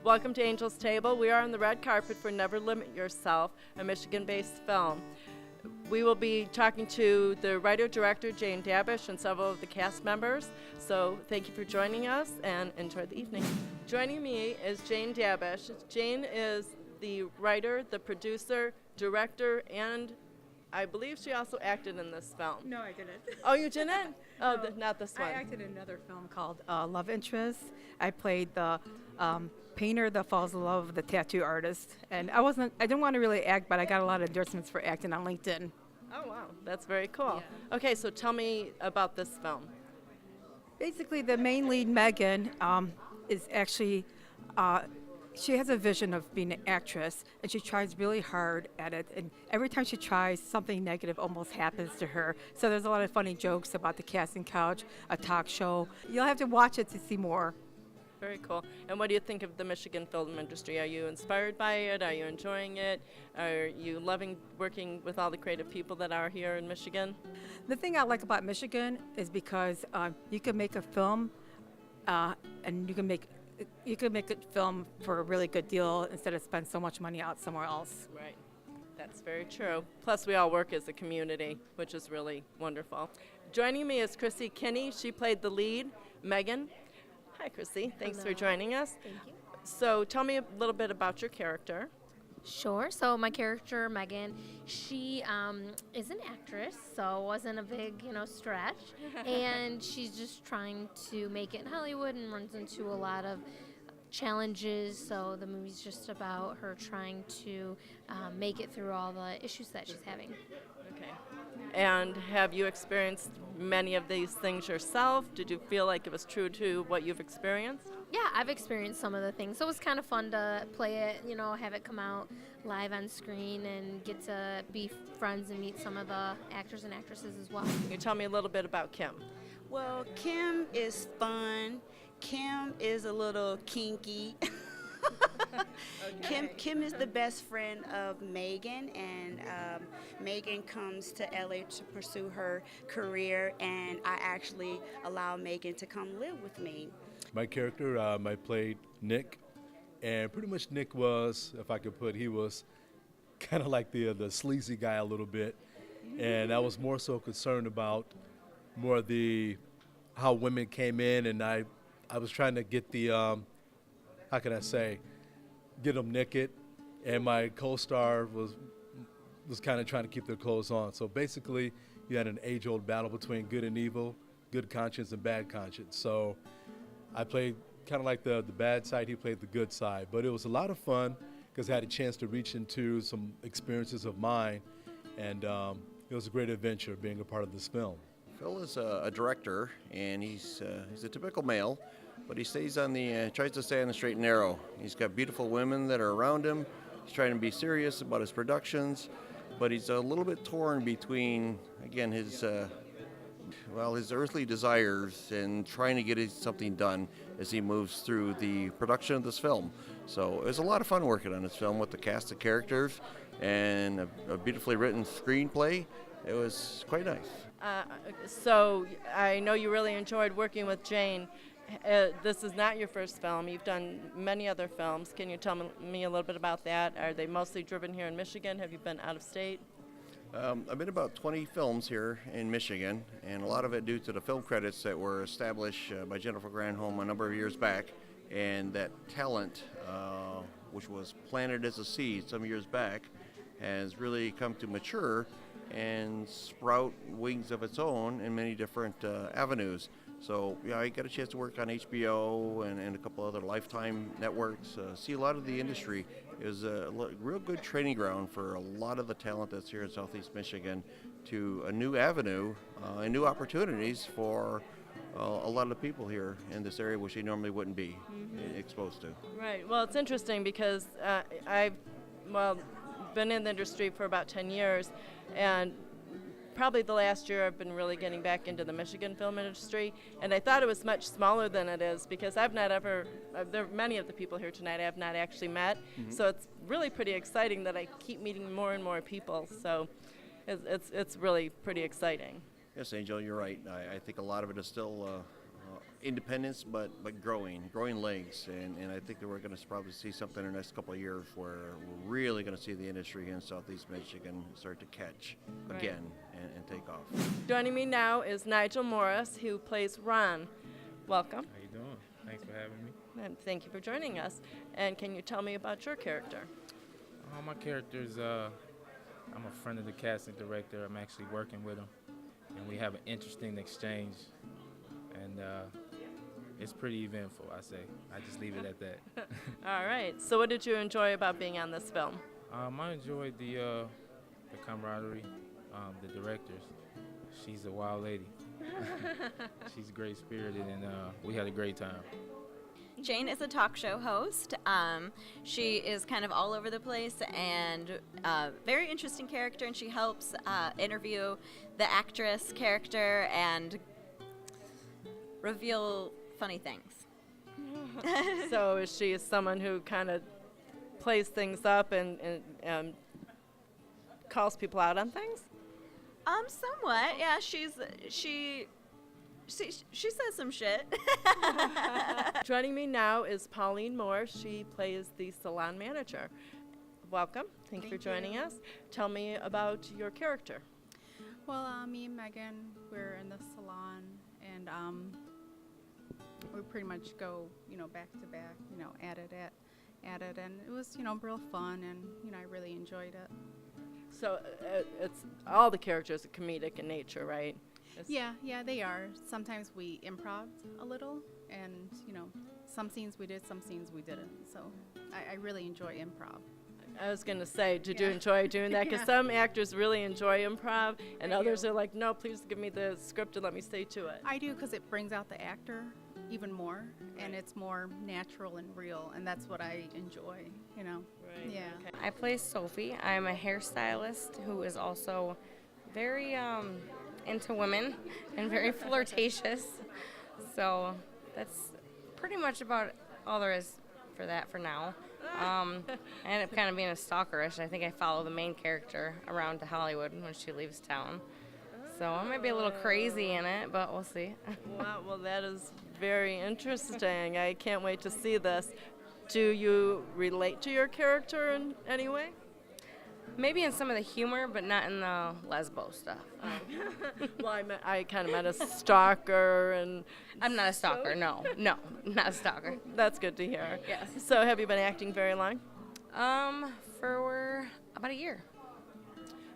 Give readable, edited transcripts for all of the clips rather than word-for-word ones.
Welcome to Angel's Table. We are on the red carpet for Never Limit Yourself, a Michigan-based film. We will be talking to the writer-director Jane Dabish and several of the cast members. So thank you for joining us and enjoy the evening. Joining me is Jane Dabish. Jane is the writer, the producer, director, and I believe she also acted in this film. No, I didn't. Oh, you didn't? Oh, No, not this one. I acted in another film called Love Interest. I played the painter that falls in love with the tattoo artist. And I didn't want to really act, but I got a lot of endorsements for acting on LinkedIn. Oh, wow. That's very cool. Yeah. Okay, so tell me about this film. Basically, the main lead, Megan, is actually, she has a vision of being an actress, and she tries really hard at it. And every time she tries, something negative almost happens to her. So there's a lot of funny jokes about the casting couch, a talk show. You'll have to watch it to see more. Very cool. And what do you think of the Michigan film industry? Are you inspired by it? Are you enjoying it? Are you loving working with all the creative people that are here in Michigan? The thing I like about Michigan is because you can make a film, and you can make a film for a really good deal instead of spend so much money out somewhere else. Right. That's very true. Plus, we all work as a community, which is really wonderful. Joining me is Chrissy Kinney. She played the lead, Megan. Hi, Chrissy. Thanks for joining us. Thank you. So tell me a little bit about your character. Sure. So my character, Megan, she is an actress, so it wasn't a big, stretch. And she's just trying to make it in Hollywood and runs into a lot of challenges. So the movie's just about her trying to make it through all the issues that she's having. Okay. And have you experienced many of these things yourself? Did you feel like it was true to what you've experienced? Yeah, I've experienced some of the things. So it was kind of fun to play it, have it come out live on screen and get to be friends and meet some of the actors and actresses as well. Can you tell me a little bit about Kim? Well, Kim is fun. Kim is a little kinky. Kim is the best friend of Megan, and Megan comes to LA to pursue her career, and I actually allow Megan to come live with me. My character, I played Nick, and pretty much Nick was, if I could put, he was kind of like the sleazy guy a little bit, and I was more so concerned about more of how women came in, and I was trying to get how can I say, get them naked, and my co-star was kind of trying to keep their clothes on. So basically, you had an age-old battle between good and evil, good conscience and bad conscience. So I played kind of like the bad side, he played the good side. But it was a lot of fun because I had a chance to reach into some experiences of mine, and it was a great adventure being a part of this film. Phil is a director, and he's a typical male, but he tries to stay on the straight and narrow. He's got beautiful women that are around him. He's trying to be serious about his productions, but he's a little bit torn between, again, his earthly desires and trying to get something done as he moves through the production of this film. So it was a lot of fun working on this film with the cast of characters and a beautifully written screenplay. It was quite nice. So I know you really enjoyed working with Jane. This is not your first film. You've done many other films. Can you tell me a little bit about that? Are they mostly driven here in Michigan? Have you been out of state? I've been about 20 films here in Michigan, and a lot of it due to the film credits that were established by Jennifer Granholm a number of years back, and that talent, which was planted as a seed some years back, has really come to mature and sprout wings of its own in many different avenues. So yeah, I got a chance to work on HBO and a couple other Lifetime networks, see a lot of the industry. It was a real good training ground for a lot of the talent that's here in Southeast Michigan to a new avenue and new opportunities for a lot of the people here in this area which they normally wouldn't be exposed to. Right. Well, it's interesting because I've been in the industry for about 10 years, and probably the last year I've been really getting back into the Michigan film industry, and I thought it was much smaller than it is because I've not ever, there are many of the people here tonight I have not actually met, so it's really pretty exciting that I keep meeting more and more people, so it's really pretty exciting. Yes, Angel, you're right. I think a lot of it is still independence, but growing legs, and I think that we're going to probably see something in the next couple of years where we're really going to see the industry in Southeast Michigan start to catch again and take off. Joining me now is Nigel Morris, who plays Ron. Welcome. How you doing? Thanks for having me. And thank you for joining us. And can you tell me about your character? My character's, I'm a friend of the casting director. I'm actually working with him, and we have an interesting exchange, and it's pretty eventful, I say. I just leave it at that. All right. So what did you enjoy about being on this film? I enjoyed the camaraderie, the directors. She's a wild lady. She's great-spirited, and we had a great time. Jane is a talk show host. She is kind of all over the place and very interesting character, and she helps interview the actress character and reveal funny things. So is she someone who kind of plays things up and calls people out on things? Somewhat. Yeah, she says some shit. Joining me now is Pauline Moore. She plays the salon manager. Welcome. Thank you for joining us. Tell me about your character. Well, me and Megan, we're in the salon, and we pretty much go, back to back, at it, and it was, real fun, and I really enjoyed it. So it's all the characters are comedic in nature, right? Yeah, they are. Sometimes we improv a little, and some scenes we did, some scenes we didn't. So I really enjoy improv. I was going to say, did you enjoy doing that? Because some actors really enjoy improv, and others are like, no, please give me the script and let me stay to it. I do, because it brings out the actor even more, and it's more natural and real, and that's what I enjoy, Right. Yeah. Okay. I play Sophie. I'm a hairstylist who is also very into women and very flirtatious. So that's pretty much about all there is for that for now. I end up kind of being a stalkerish. I think I follow the main character around to Hollywood when she leaves town. So I might be a little crazy in it, but we'll see. Wow, well, that is very interesting. I can't wait to see this. Do you relate to your character in any way? Maybe in some of the humor, but not in the lesbo stuff. Well, I kind of meant a stalker, and I'm not a stalker, no, not a stalker. that's good to hear. Yes. So have you been acting very long? For about a year.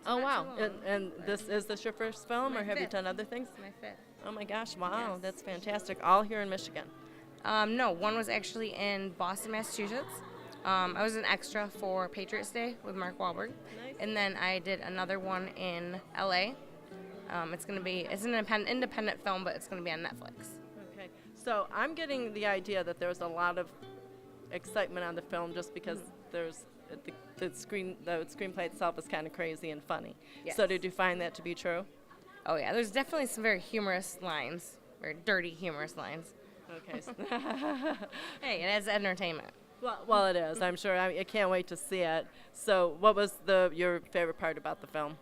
Oh, wow. too long. And is this your first film, My or have you fifth. done other things? My fifth. Oh, my gosh, wow, Yes. that's fantastic. All here in Michigan. No, one was actually in Boston, Massachusetts. I was an extra for Patriots Day with Mark Wahlberg. Nice. And then I did another one in LA. It's an independent film, but it's going to be on Netflix. Okay, so I'm getting the idea that there's a lot of excitement on the film just because there's the screenplay itself is kind of crazy and funny. Yes. So did you find that to be true? Oh yeah, there's definitely some very humorous lines, very dirty humorous lines. Okay. Hey, it is entertainment. Well, it is. I'm sure. I can't wait to see it. So, what was your favorite part about the film?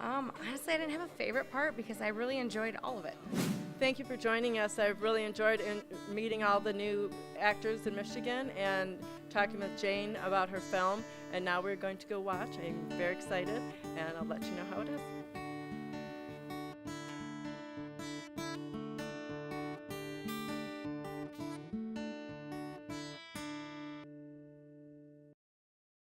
Honestly, I didn't have a favorite part because I really enjoyed all of it. Thank you for joining us. I've really enjoyed meeting all the new actors in Michigan and talking with Jane about her film. And now we're going to go watch. I'm very excited, and I'll let you know how it is.